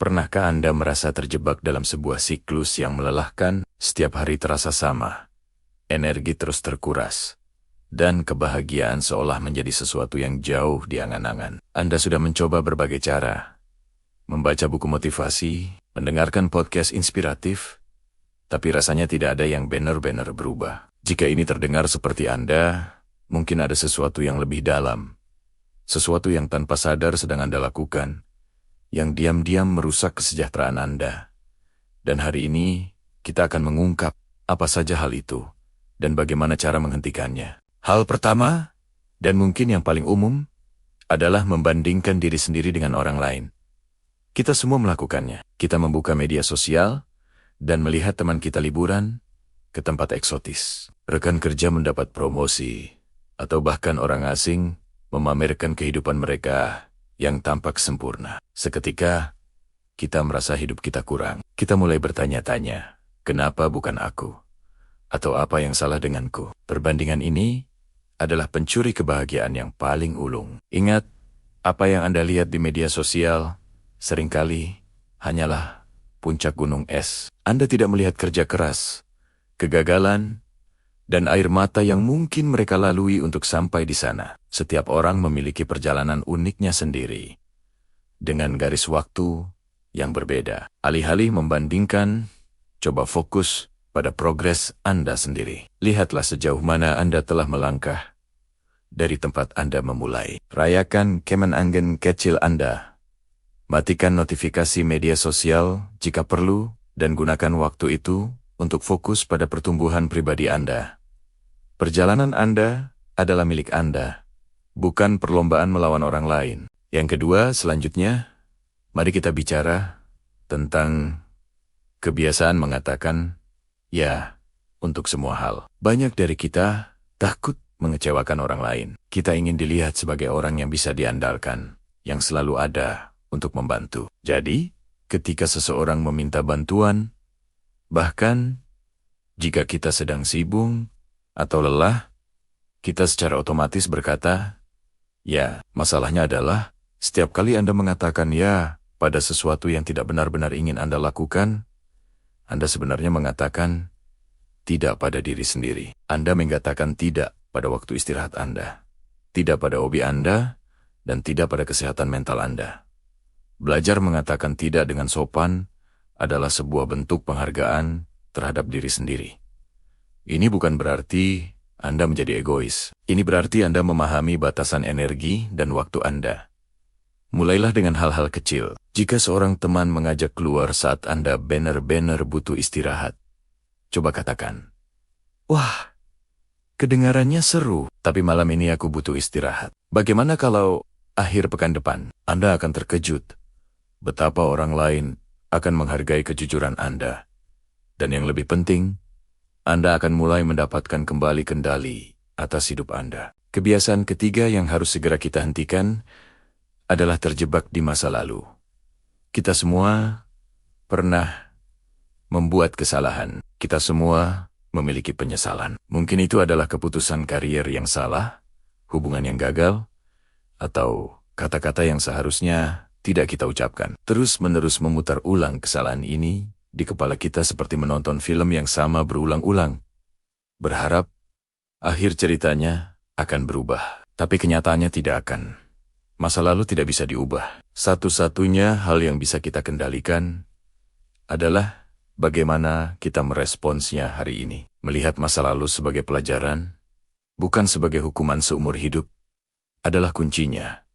Pernahkah Anda merasa terjebak dalam sebuah siklus yang melelahkan? Setiap hari terasa sama, energi terus terkuras, dan kebahagiaan seolah menjadi sesuatu yang jauh di angan-angan. Anda sudah mencoba berbagai cara, membaca buku motivasi, mendengarkan podcast inspiratif, tapi rasanya tidak ada yang benar-benar berubah. Jika ini terdengar seperti Anda, mungkin ada sesuatu yang lebih dalam, sesuatu yang tanpa sadar sedang Anda lakukan, yang diam-diam merusak kesejahteraan Anda. Dan hari ini, kita akan mengungkap apa saja hal itu, dan bagaimana cara menghentikannya. Hal pertama, dan mungkin yang paling umum, adalah membandingkan diri sendiri dengan orang lain. Kita semua melakukannya. Kita membuka media sosial, dan melihat teman kita liburan ke tempat eksotis. Rekan kerja mendapat promosi, atau bahkan orang asing memamerkan kehidupan mereka yang tampak sempurna. Seketika, kita merasa hidup kita kurang. Kita mulai bertanya-tanya, kenapa bukan aku? Atau apa yang salah denganku? Perbandingan ini adalah pencuri kebahagiaan yang paling ulung. Ingat, apa yang Anda lihat di media sosial seringkali hanyalah puncak gunung es. Anda tidak melihat kerja keras, kegagalan, dan air mata yang mungkin mereka lalui untuk sampai di sana. Setiap orang memiliki perjalanan uniknya sendiri, dengan garis waktu yang berbeda. Alih-alih membandingkan, coba fokus pada progres Anda sendiri. Lihatlah sejauh mana Anda telah melangkah dari tempat Anda memulai. Rayakan kemenangan kecil Anda. Matikan notifikasi media sosial jika perlu, dan gunakan waktu itu untuk fokus pada pertumbuhan pribadi Anda. Perjalanan Anda adalah milik Anda, bukan perlombaan melawan orang lain. Yang kedua, selanjutnya, mari kita bicara tentang kebiasaan mengatakan ya untuk semua hal. Banyak dari kita takut mengecewakan orang lain. Kita ingin dilihat sebagai orang yang bisa diandalkan, yang selalu ada untuk membantu. Jadi, ketika seseorang meminta bantuan, bahkan jika kita sedang sibuk atau lelah, kita secara otomatis berkata, ya. Masalahnya adalah, setiap kali Anda mengatakan ya pada sesuatu yang tidak benar-benar ingin Anda lakukan, Anda sebenarnya mengatakan tidak pada diri sendiri. Anda mengatakan tidak pada waktu istirahat Anda, tidak pada hobi Anda, dan tidak pada kesehatan mental Anda. Belajar mengatakan tidak dengan sopan adalah sebuah bentuk penghargaan terhadap diri sendiri. Ini bukan berarti Anda menjadi egois. Ini berarti Anda memahami batasan energi dan waktu Anda. Mulailah dengan hal-hal kecil. Jika seorang teman mengajak keluar saat Anda benar-benar butuh istirahat, coba katakan, wah, kedengarannya seru, tapi malam ini aku butuh istirahat. Bagaimana kalau akhir pekan depan Anda akan terkejut betapa orang lain akan menghargai kejujuran Anda. Dan yang lebih penting, Anda akan mulai mendapatkan kembali kendali atas hidup Anda. Kebiasaan ketiga yang harus segera kita hentikan adalah terjebak di masa lalu. Kita semua pernah membuat kesalahan. Kita semua memiliki penyesalan. Mungkin itu adalah keputusan karier yang salah, hubungan yang gagal, atau kata-kata yang seharusnya tidak kita ucapkan. Terus-menerus memutar ulang kesalahan ini di kepala kita seperti menonton film yang sama berulang-ulang. Berharap akhir ceritanya akan berubah, tapi kenyataannya tidak akan. Masa lalu tidak bisa diubah. Satu-satunya hal yang bisa kita kendalikan adalah bagaimana kita meresponsnya hari ini. Melihat masa lalu sebagai pelajaran, bukan sebagai hukuman seumur hidup, adalah kuncinya.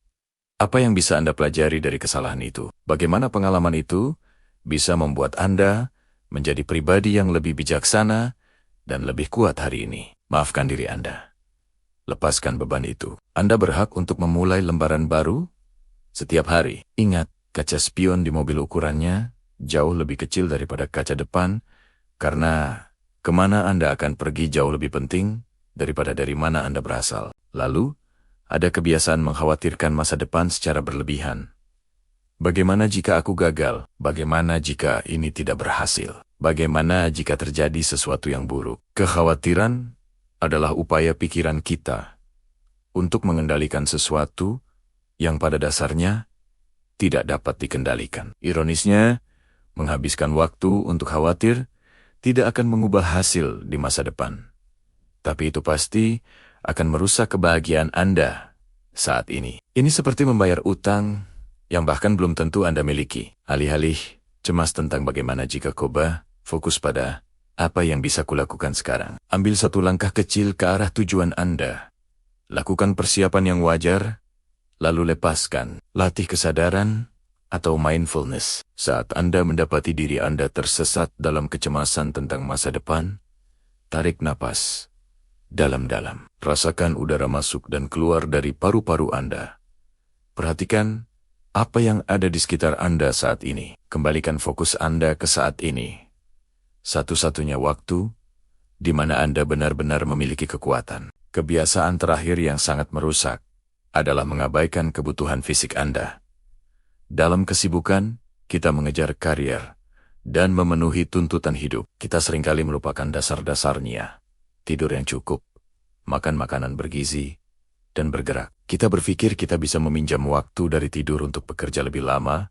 Apa yang bisa Anda pelajari dari kesalahan itu? Bagaimana pengalaman itu bisa membuat Anda menjadi pribadi yang lebih bijaksana dan lebih kuat hari ini? Maafkan diri Anda. Lepaskan beban itu. Anda berhak untuk memulai lembaran baru setiap hari. Ingat, kaca spion di mobil ukurannya jauh lebih kecil daripada kaca depan, karena kemana Anda akan pergi jauh lebih penting daripada dari mana Anda berasal. Lalu, ada kebiasaan mengkhawatirkan masa depan secara berlebihan. Bagaimana jika aku gagal? Bagaimana jika ini tidak berhasil? Bagaimana jika terjadi sesuatu yang buruk? Kekhawatiran adalah upaya pikiran kita untuk mengendalikan sesuatu yang pada dasarnya tidak dapat dikendalikan. Ironisnya, menghabiskan waktu untuk khawatir tidak akan mengubah hasil di masa depan. Tapi itu pasti akan merusak kebahagiaan Anda saat ini. Ini seperti membayar utang yang bahkan belum tentu Anda miliki. Alih-alih cemas tentang bagaimana jika coba, fokus pada apa yang bisa kulakukan sekarang. Ambil satu langkah kecil ke arah tujuan Anda. Lakukan persiapan yang wajar, lalu lepaskan. Latih kesadaran atau mindfulness. Saat Anda mendapati diri Anda tersesat dalam kecemasan tentang masa depan, tarik napas dalam-dalam. Rasakan udara masuk dan keluar dari paru-paru Anda. Perhatikan apa yang ada di sekitar Anda saat ini. Kembalikan fokus Anda ke saat ini. Satu-satunya waktu di mana Anda benar-benar memiliki kekuatan. Kebiasaan terakhir yang sangat merusak adalah mengabaikan kebutuhan fisik Anda. Dalam kesibukan, kita mengejar karier dan memenuhi tuntutan hidup. Kita seringkali melupakan dasar-dasarnya. Tidur yang cukup, makan makanan bergizi, dan bergerak. Kita berpikir kita bisa meminjam waktu dari tidur untuk bekerja lebih lama,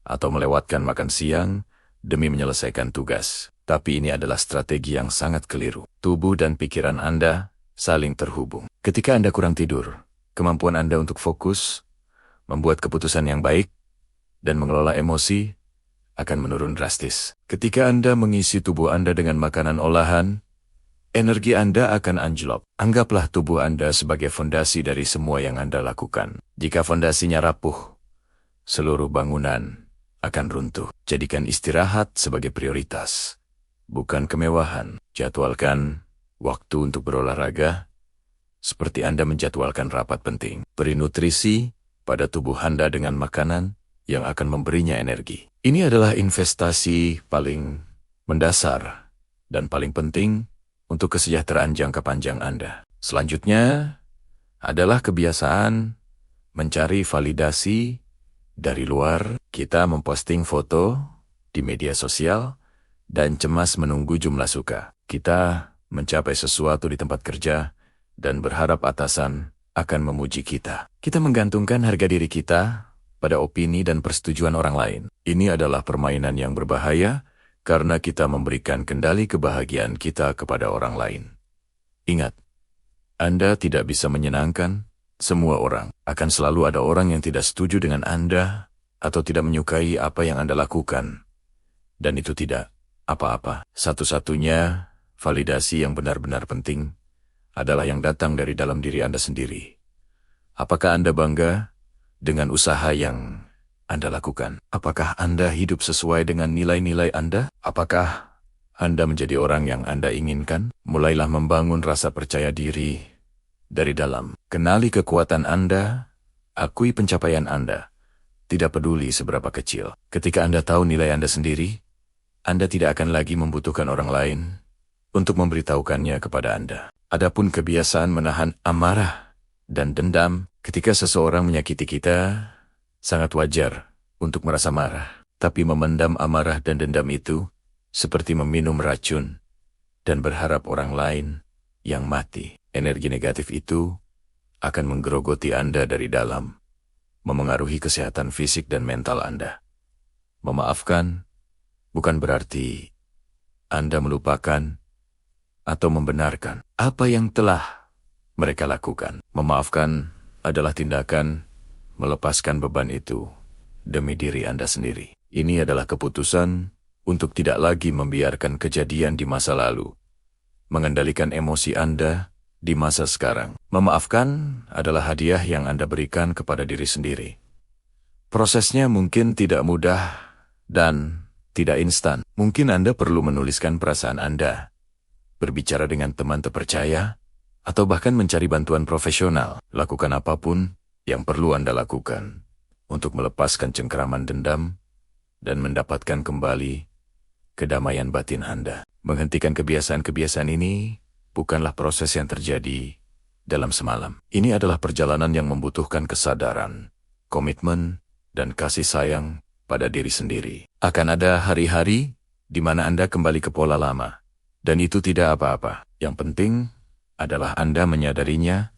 atau melewatkan makan siang demi menyelesaikan tugas. Tapi ini adalah strategi yang sangat keliru. Tubuh dan pikiran Anda saling terhubung. Ketika Anda kurang tidur, kemampuan Anda untuk fokus, membuat keputusan yang baik, dan mengelola emosi akan menurun drastis. Ketika Anda mengisi tubuh Anda dengan makanan olahan, energi Anda akan anjlok. Anggaplah tubuh Anda sebagai fondasi dari semua yang Anda lakukan. Jika fondasinya rapuh, seluruh bangunan akan runtuh. Jadikan istirahat sebagai prioritas, bukan kemewahan. Jadwalkan waktu untuk berolahraga, seperti Anda menjadwalkan rapat penting. Beri nutrisi pada tubuh Anda dengan makanan yang akan memberinya energi. Ini adalah investasi paling mendasar dan paling penting untuk kesejahteraan jangka panjang Anda. Selanjutnya adalah kebiasaan mencari validasi dari luar. Kita memposting foto di media sosial dan cemas menunggu jumlah suka. Kita mencapai sesuatu di tempat kerja dan berharap atasan akan memuji kita. Kita menggantungkan harga diri kita pada opini dan persetujuan orang lain. Ini adalah permainan yang berbahaya karena kita memberikan kendali kebahagiaan kita kepada orang lain. Ingat, Anda tidak bisa menyenangkan semua orang. Akan selalu ada orang yang tidak setuju dengan Anda atau tidak menyukai apa yang Anda lakukan. Dan itu tidak apa-apa. Satu-satunya validasi yang benar-benar penting adalah yang datang dari dalam diri Anda sendiri. Apakah Anda bangga dengan usaha yang Anda lakukan? Apakah Anda hidup sesuai dengan nilai-nilai Anda? Apakah Anda menjadi orang yang Anda inginkan? Mulailah membangun rasa percaya diri dari dalam. Kenali kekuatan Anda, akui pencapaian Anda. Tidak peduli seberapa kecil. Ketika Anda tahu nilai Anda sendiri, Anda tidak akan lagi membutuhkan orang lain untuk memberitahukannya kepada Anda. Adapun kebiasaan menahan amarah dan dendam, ketika seseorang menyakiti kita, sangat wajar untuk merasa marah. Tapi memendam amarah dan dendam itu seperti meminum racun dan berharap orang lain yang mati. Energi negatif itu akan menggerogoti Anda dari dalam, memengaruhi kesehatan fisik dan mental Anda. Memaafkan bukan berarti Anda melupakan atau membenarkan apa yang telah mereka lakukan. Memaafkan adalah tindakan melepaskan beban itu demi diri Anda sendiri. Ini adalah keputusan untuk tidak lagi membiarkan kejadian di masa lalu mengendalikan emosi Anda di masa sekarang. Memaafkan adalah hadiah yang Anda berikan kepada diri sendiri. Prosesnya mungkin tidak mudah dan tidak instan. Mungkin Anda perlu menuliskan perasaan Anda, berbicara dengan teman terpercaya, atau bahkan mencari bantuan profesional. Lakukan apapun yang perlu Anda lakukan untuk melepaskan cengkeraman dendam dan mendapatkan kembali kedamaian batin Anda. Menghentikan kebiasaan-kebiasaan ini bukanlah proses yang terjadi dalam semalam. Ini adalah perjalanan yang membutuhkan kesadaran, komitmen, dan kasih sayang pada diri sendiri. Akan ada hari-hari di mana Anda kembali ke pola lama, dan itu tidak apa-apa. Yang penting adalah Anda menyadarinya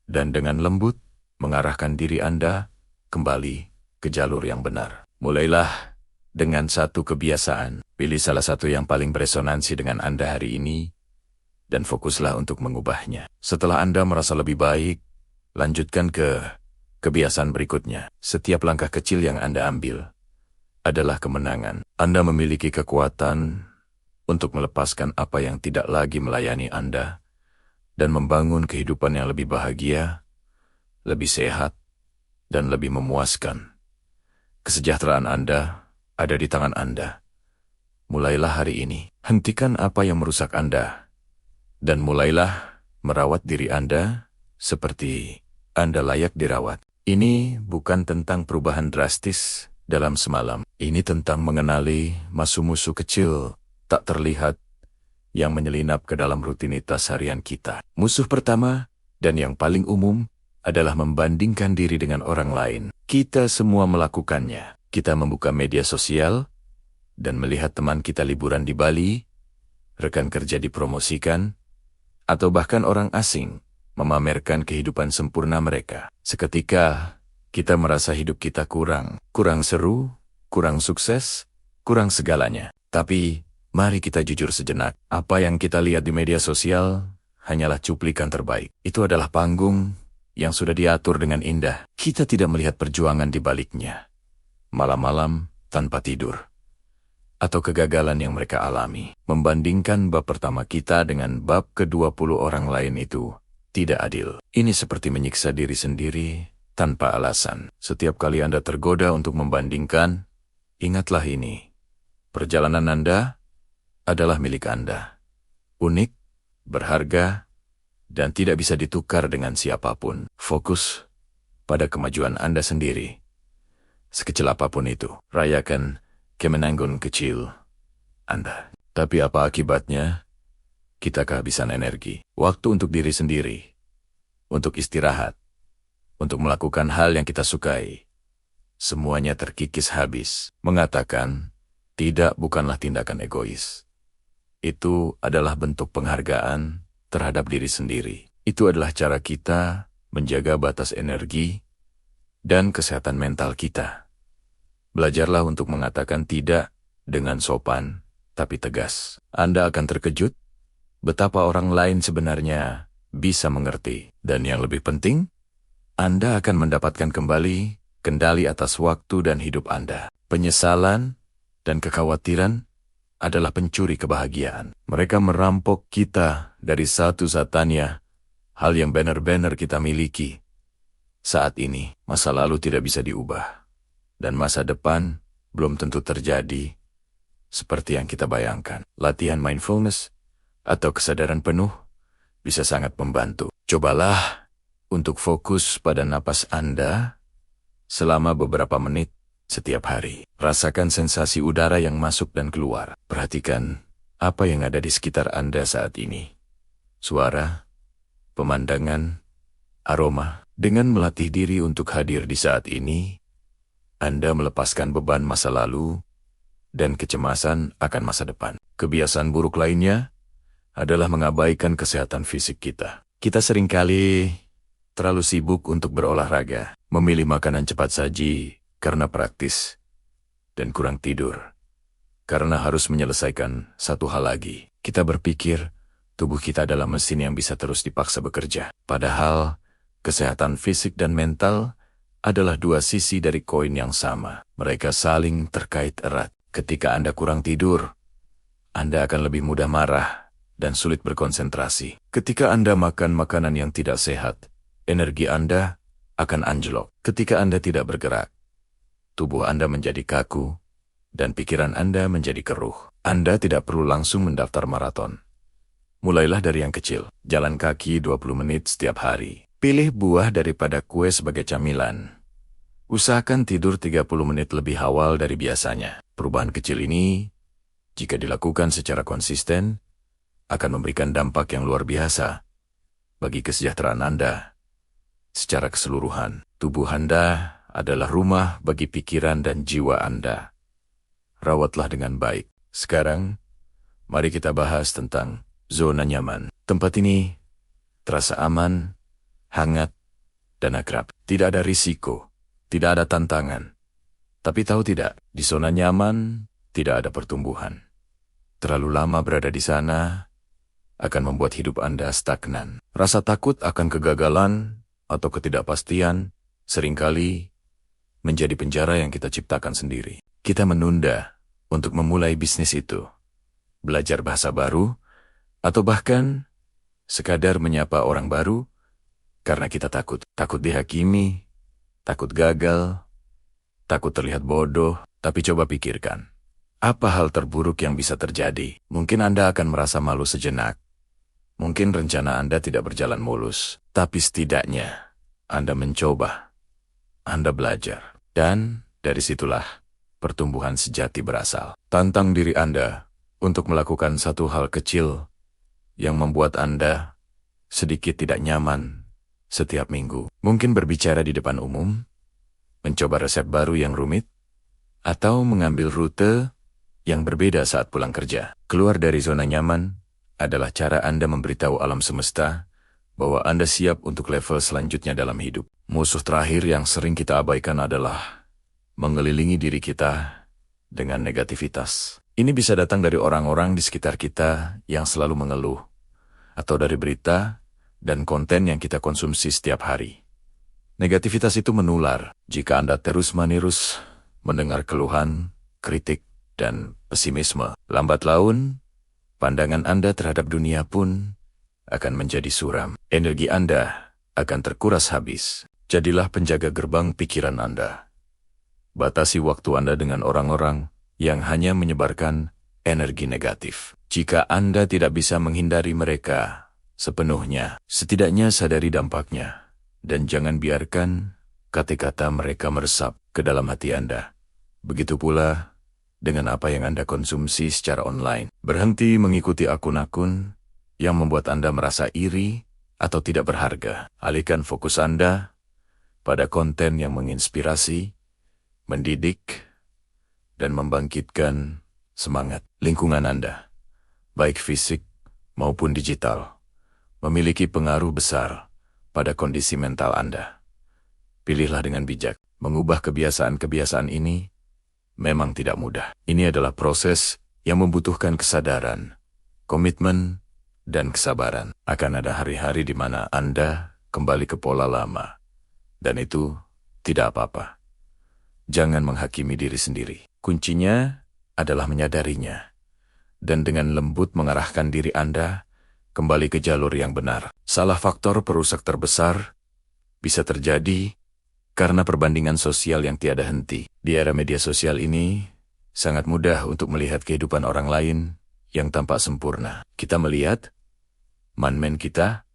dan dengan lembut mengarahkan diri Anda kembali ke jalur yang benar. Mulailah dengan satu kebiasaan. Pilih salah satu yang paling beresonansi dengan Anda hari ini, dan fokuslah untuk mengubahnya. Setelah Anda merasa lebih baik, lanjutkan ke kebiasaan berikutnya. Setiap langkah kecil yang Anda ambil adalah kemenangan. Anda memiliki kekuatan untuk melepaskan apa yang tidak lagi melayani Anda dan membangun kehidupan yang lebih bahagia, lebih sehat, dan lebih memuaskan. Kesejahteraan Anda ada di tangan Anda. Mulailah hari ini. Hentikan apa yang merusak Anda, dan mulailah merawat diri Anda seperti Anda layak dirawat. Ini bukan tentang perubahan drastis dalam semalam. Ini tentang mengenali musuh-musuh kecil tak terlihat yang menyelinap ke dalam rutinitas harian kita. Musuh pertama dan yang paling umum adalah membandingkan diri dengan orang lain. Kita semua melakukannya. Kita membuka media sosial dan melihat teman kita liburan di Bali, rekan kerja dipromosikan, atau bahkan orang asing memamerkan kehidupan sempurna mereka. Seketika, kita merasa hidup kita kurang seru, kurang sukses, kurang segalanya. Tapi, mari kita jujur sejenak. Apa yang kita lihat di media sosial hanyalah cuplikan terbaik. Itu adalah panggung yang sudah diatur dengan indah. Kita tidak melihat perjuangan di baliknya. Malam-malam tanpa tidur, atau kegagalan yang mereka alami. Membandingkan bab pertama kita dengan bab ke-20 orang lain itu tidak adil. Ini seperti menyiksa diri sendiri tanpa alasan. Setiap kali Anda tergoda untuk membandingkan, ingatlah ini. Perjalanan Anda adalah milik Anda. Unik, berharga, dan tidak bisa ditukar dengan siapapun. Fokus pada kemajuan Anda sendiri. Sekecil apapun itu, rayakan kemenangan kecil Anda. Tapi apa akibatnya? Kita kehabisan energi, waktu untuk diri sendiri, untuk istirahat, untuk melakukan hal yang kita sukai. Semuanya terkikis habis. Mengatakan tidak bukanlah tindakan egois. Itu adalah bentuk penghargaan terhadap diri sendiri. Itu adalah cara kita menjaga batas energi dan kesehatan mental kita. Belajarlah untuk mengatakan tidak dengan sopan, tapi tegas. Anda akan terkejut betapa orang lain sebenarnya bisa mengerti. Dan yang lebih penting, Anda akan mendapatkan kembali kendali atas waktu dan hidup Anda. Penyesalan dan kekhawatiran adalah pencuri kebahagiaan. Mereka merampok kita dari satu-satunya hal yang benar-benar kita miliki. Saat ini, masa lalu tidak bisa diubah. Dan masa depan belum tentu terjadi seperti yang kita bayangkan. Latihan mindfulness atau kesadaran penuh bisa sangat membantu. Cobalah untuk fokus pada napas Anda selama beberapa menit setiap hari. Rasakan sensasi udara yang masuk dan keluar. Perhatikan apa yang ada di sekitar Anda saat ini. Suara, pemandangan, aroma. Dengan melatih diri untuk hadir di saat ini, Anda melepaskan beban masa lalu dan kecemasan akan masa depan. Kebiasaan buruk lainnya adalah mengabaikan kesehatan fisik kita. Kita seringkali terlalu sibuk untuk berolahraga, memilih makanan cepat saji karena praktis, dan kurang tidur karena harus menyelesaikan satu hal lagi. Kita berpikir tubuh kita adalah mesin yang bisa terus dipaksa bekerja. Padahal kesehatan fisik dan mental adalah dua sisi dari koin yang sama. Mereka saling terkait erat. Ketika Anda kurang tidur, Anda akan lebih mudah marah dan sulit berkonsentrasi. Ketika Anda makan makanan yang tidak sehat, energi Anda akan anjlok. Ketika Anda tidak bergerak, tubuh Anda menjadi kaku dan pikiran Anda menjadi keruh. Anda tidak perlu langsung mendaftar maraton. Mulailah dari yang kecil. Jalan kaki 20 menit setiap hari. Pilih buah daripada kue sebagai camilan. Usahakan tidur 30 menit lebih awal dari biasanya. Perubahan kecil ini, jika dilakukan secara konsisten, akan memberikan dampak yang luar biasa bagi kesejahteraan Anda. Secara keseluruhan, tubuh Anda adalah rumah bagi pikiran dan jiwa Anda. Rawatlah dengan baik. Sekarang, mari kita bahas tentang zona nyaman. Tempat ini terasa aman, hangat, dan akrab. Tidak ada risiko, tidak ada tantangan, Tapi tahu tidak, di zona nyaman tidak ada pertumbuhan. Terlalu lama berada di sana akan membuat hidup Anda stagnan. Rasa takut akan kegagalan atau ketidakpastian seringkali menjadi penjara yang kita ciptakan sendiri. Kita menunda untuk memulai bisnis itu, belajar bahasa baru, atau bahkan sekadar menyapa orang baru karena kita takut. Takut dihakimi, takut gagal, takut terlihat bodoh. Tapi coba pikirkan, apa hal terburuk yang bisa terjadi? Mungkin Anda akan merasa malu sejenak. Mungkin rencana Anda tidak berjalan mulus. Tapi setidaknya Anda mencoba. Anda belajar. Dan dari situlah pertumbuhan sejati berasal. Tantang diri Anda untuk melakukan satu hal kecil yang membuat Anda sedikit tidak nyaman setiap minggu. Mungkin berbicara di depan umum, mencoba resep baru yang rumit, atau mengambil rute yang berbeda saat pulang kerja. Keluar dari zona nyaman adalah cara Anda memberitahu alam semesta bahwa Anda siap untuk level selanjutnya dalam hidup. Musuh terakhir yang sering kita abaikan adalah mengelilingi diri kita dengan negativitas. Ini bisa datang dari orang-orang di sekitar kita yang selalu mengeluh, atau dari berita dan konten yang kita konsumsi setiap hari. Negativitas itu menular jika Anda terus-menerus mendengar keluhan, kritik, dan pesimisme. Lambat laun, pandangan Anda terhadap dunia pun akan menjadi suram. Energi Anda akan terkuras habis. Jadilah penjaga gerbang pikiran Anda. Batasi waktu Anda dengan orang-orang yang hanya menyebarkan energi negatif. Jika Anda tidak bisa menghindari mereka sepenuhnya, setidaknya sadari dampaknya. Dan jangan biarkan kata-kata mereka meresap ke dalam hati Anda. Begitu pula dengan apa yang Anda konsumsi secara online. Berhenti mengikuti akun-akun yang membuat Anda merasa iri atau tidak berharga. Alihkan fokus Anda pada konten yang menginspirasi, mendidik, dan membangkitkan semangat. Lingkungan Anda, baik fisik maupun digital, memiliki pengaruh besar pada kondisi mental Anda. Pilihlah dengan bijak. Mengubah kebiasaan-kebiasaan ini memang tidak mudah. Ini adalah proses yang membutuhkan kesadaran, komitmen, dan kesabaran. Akan ada hari-hari di mana Anda kembali ke pola lama. Dan itu tidak apa-apa. Jangan menghakimi diri sendiri. Kuncinya adalah menyadarinya. Dan dengan lembut mengarahkan diri Anda kembali ke jalur yang benar. Salah faktor perusak terbesar bisa terjadi karena perbandingan sosial yang tiada henti. Di era media sosial ini, sangat mudah untuk melihat kehidupan orang lain yang tampak sempurna. Kita melihat man-man kita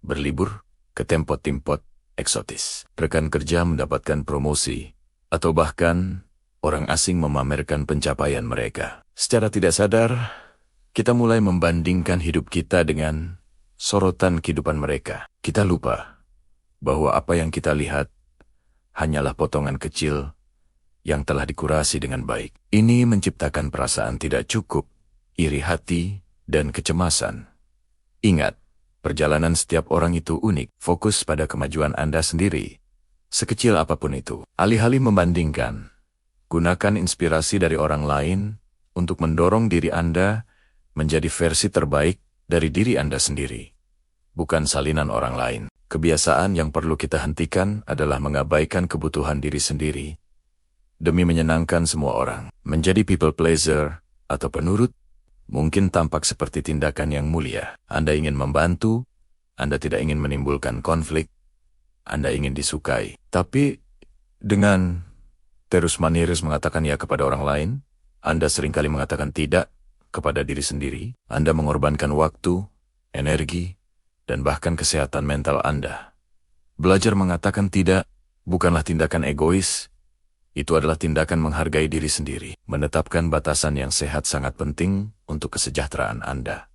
berlibur ke tempat-tempat eksotis. Rekan kerja mendapatkan promosi, atau bahkan orang asing memamerkan pencapaian mereka. Secara tidak sadar, kita mulai membandingkan hidup kita dengan sorotan kehidupan mereka. Kita lupa bahwa apa yang kita lihat hanyalah potongan kecil yang telah dikurasi dengan baik. Ini menciptakan perasaan tidak cukup, iri hati, dan kecemasan. Ingat, perjalanan setiap orang itu unik. Fokus pada kemajuan Anda sendiri, sekecil apapun itu. Alih-alih membandingkan, gunakan inspirasi dari orang lain untuk mendorong diri Anda menjadi versi terbaik dari diri Anda sendiri, bukan salinan orang lain. Kebiasaan yang perlu kita hentikan adalah mengabaikan kebutuhan diri sendiri demi menyenangkan semua orang. Menjadi people pleaser atau penurut mungkin tampak seperti tindakan yang mulia. Anda ingin membantu, Anda tidak ingin menimbulkan konflik, Anda ingin disukai. Tapi dengan terus-menerus mengatakan ya kepada orang lain, Anda seringkali mengatakan tidak kepada diri sendiri. Anda mengorbankan waktu, energi, dan bahkan kesehatan mental Anda. Belajar mengatakan tidak bukanlah tindakan egois, itu adalah tindakan menghargai diri sendiri. Menetapkan batasan yang sehat sangat penting untuk kesejahteraan Anda.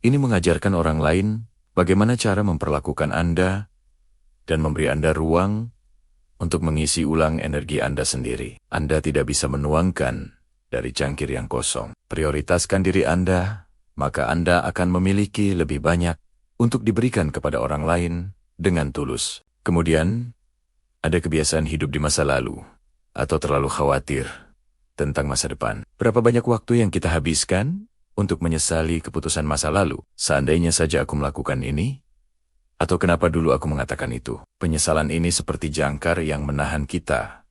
Ini mengajarkan orang lain bagaimana cara memperlakukan Anda dan memberi Anda ruang untuk mengisi ulang energi Anda sendiri. Anda tidak bisa menuangkan dari cangkir yang kosong. Prioritaskan diri Anda, maka Anda akan memiliki lebih banyak untuk diberikan kepada orang lain dengan tulus. Kemudian, ada kebiasaan hidup di masa lalu. atau terlalu khawatir tentang masa depan. Berapa banyak waktu yang kita habiskan untuk menyesali keputusan masa lalu? Seandainya saja aku melakukan ini, atau kenapa dulu aku mengatakan itu? Penyesalan ini seperti jangkar yang menahan kita,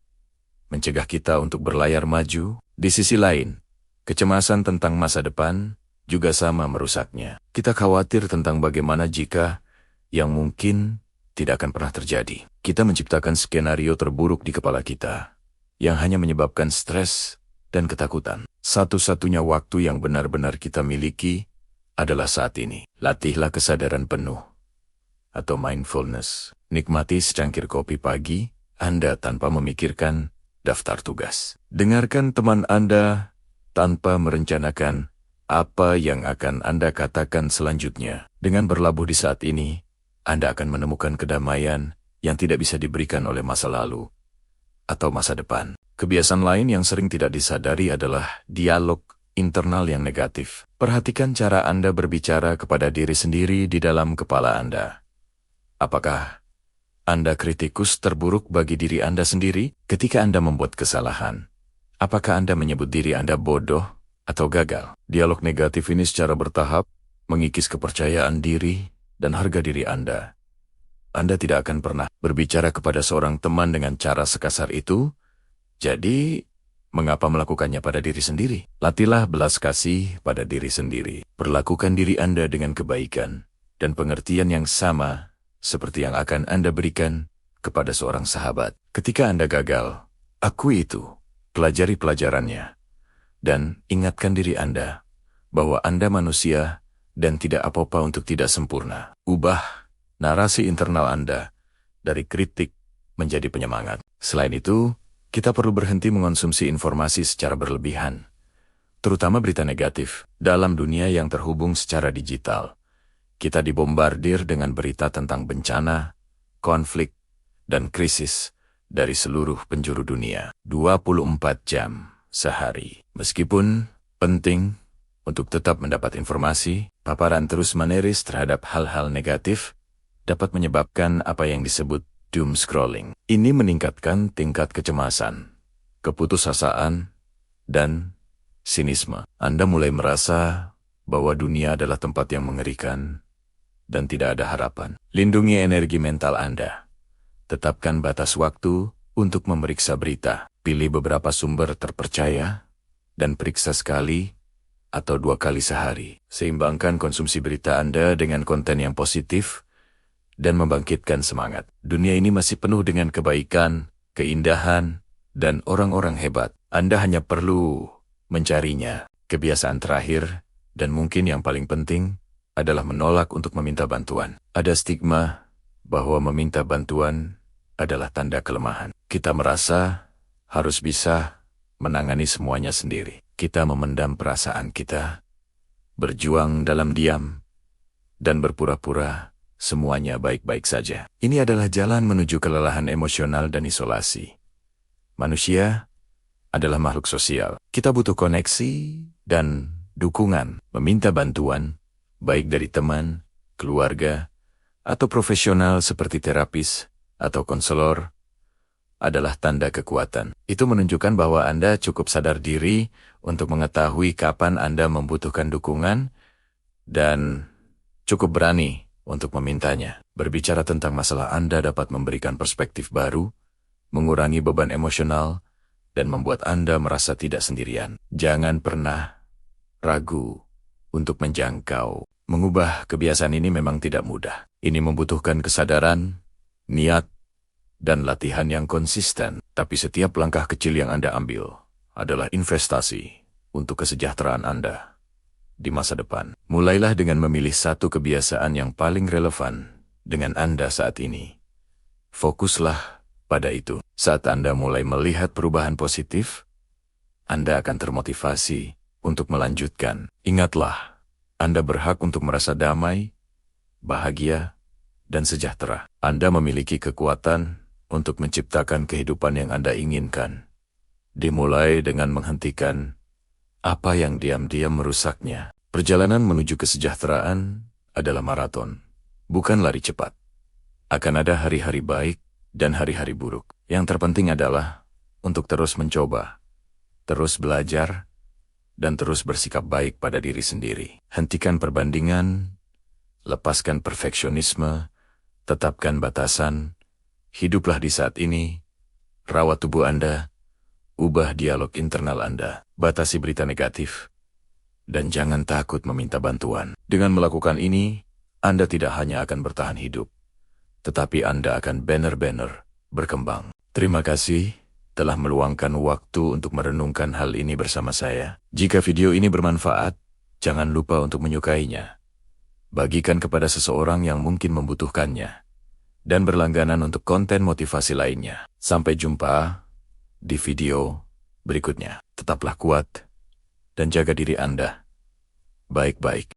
mencegah kita untuk berlayar maju. Di sisi lain, kecemasan tentang masa depan juga sama merusaknya. Kita khawatir tentang bagaimana jika yang mungkin tidak akan pernah terjadi. Kita menciptakan skenario terburuk di kepala kita yang hanya menyebabkan stres dan ketakutan. Satu-satunya waktu yang benar-benar kita miliki adalah saat ini. Latihlah kesadaran penuh atau mindfulness. Nikmati secangkir kopi pagi Anda tanpa memikirkan daftar tugas. Dengarkan teman Anda tanpa merencanakan apa yang akan Anda katakan selanjutnya. Dengan berlabuh di saat ini, Anda akan menemukan kedamaian yang tidak bisa diberikan oleh masa lalu atau masa depan. Kebiasaan lain yang sering tidak disadari adalah dialog internal yang negatif. Perhatikan cara Anda berbicara kepada diri sendiri di dalam kepala Anda. Apakah Anda kritikus terburuk bagi diri Anda sendiri ketika Anda membuat kesalahan? Apakah Anda menyebut diri Anda bodoh atau gagal? Dialog negatif ini secara bertahap mengikis kepercayaan diri dan harga diri Anda. Anda tidak akan pernah berbicara kepada seorang teman dengan cara sekasar itu, jadi mengapa melakukannya pada diri sendiri? Latihlah belas kasih pada diri sendiri. Perlakukan diri Anda dengan kebaikan dan pengertian yang sama seperti yang akan Anda berikan kepada seorang sahabat. Ketika Anda gagal, akui itu, pelajari pelajarannya, dan ingatkan diri Anda bahwa Anda manusia dan tidak apa-apa untuk tidak sempurna. Ubah narasi internal Anda dari kritik menjadi penyemangat. Selain itu, kita perlu berhenti mengonsumsi informasi secara berlebihan, terutama berita negatif. Dalam dunia yang terhubung secara digital, kita dibombardir dengan berita tentang bencana, konflik, dan krisis dari seluruh penjuru dunia. 24 jam sehari. Meskipun penting untuk tetap mendapat informasi, paparan terus-menerus terhadap hal-hal negatif dapat menyebabkan apa yang disebut doom scrolling. Ini meningkatkan tingkat kecemasan, keputusasaan, dan sinisme. Anda mulai merasa bahwa dunia adalah tempat yang mengerikan dan tidak ada harapan. Lindungi energi mental Anda. Tetapkan batas waktu untuk memeriksa berita. Pilih beberapa sumber terpercaya dan periksa sekali atau 2 kali sehari. Seimbangkan konsumsi berita Anda dengan konten yang positif dan membangkitkan semangat. Dunia ini masih penuh dengan kebaikan, keindahan, dan orang-orang hebat. Anda hanya perlu mencarinya. Kebiasaan terakhir, dan mungkin yang paling penting, adalah menolak untuk meminta bantuan. Ada stigma bahwa meminta bantuan adalah tanda kelemahan. Kita merasa harus bisa menangani semuanya sendiri. Kita memendam perasaan kita, berjuang dalam diam, dan berpura-pura semuanya baik-baik saja. Ini adalah jalan menuju kelelahan emosional dan isolasi. Manusia adalah makhluk sosial. Kita butuh koneksi dan dukungan. Meminta bantuan, baik dari teman, keluarga, atau profesional seperti terapis atau konselor, adalah tanda kekuatan. Itu menunjukkan bahwa Anda cukup sadar diri untuk mengetahui kapan Anda membutuhkan dukungan dan cukup berani untuk memintanya. Berbicara tentang masalah Anda dapat memberikan perspektif baru, mengurangi beban emosional, dan membuat Anda merasa tidak sendirian. Jangan pernah ragu untuk menjangkau. Mengubah kebiasaan ini memang tidak mudah. Ini membutuhkan kesadaran, niat, dan latihan yang konsisten. Tapi setiap langkah kecil yang Anda ambil adalah investasi untuk kesejahteraan Anda di masa depan. Mulailah dengan memilih satu kebiasaan yang paling relevan dengan Anda saat ini. Fokuslah pada itu. Saat Anda mulai melihat perubahan positif, Anda akan termotivasi untuk melanjutkan. Ingatlah, Anda berhak untuk merasa damai, bahagia, dan sejahtera. Anda memiliki kekuatan untuk menciptakan kehidupan yang Anda inginkan. Dimulai dengan menghentikan apa yang diam-diam merusaknya. Perjalanan menuju kesejahteraan adalah maraton, bukan lari cepat. Akan ada hari-hari baik dan hari-hari buruk. Yang terpenting adalah untuk terus mencoba, terus belajar, dan terus bersikap baik pada diri sendiri. Hentikan perbandingan, lepaskan perfeksionisme, tetapkan batasan, hiduplah di saat ini, rawat tubuh Anda, ubah dialog internal Anda, batasi berita negatif, dan jangan takut meminta bantuan. Dengan melakukan ini, Anda tidak hanya akan bertahan hidup, tetapi Anda akan benar-benar berkembang. Terima kasih telah meluangkan waktu untuk merenungkan hal ini bersama saya. Jika video ini bermanfaat, jangan lupa untuk menyukainya, bagikan kepada seseorang yang mungkin membutuhkannya, dan berlangganan untuk konten motivasi lainnya. Sampai jumpa di video berikutnya. Tetaplah kuat dan jaga diri Anda baik-baik.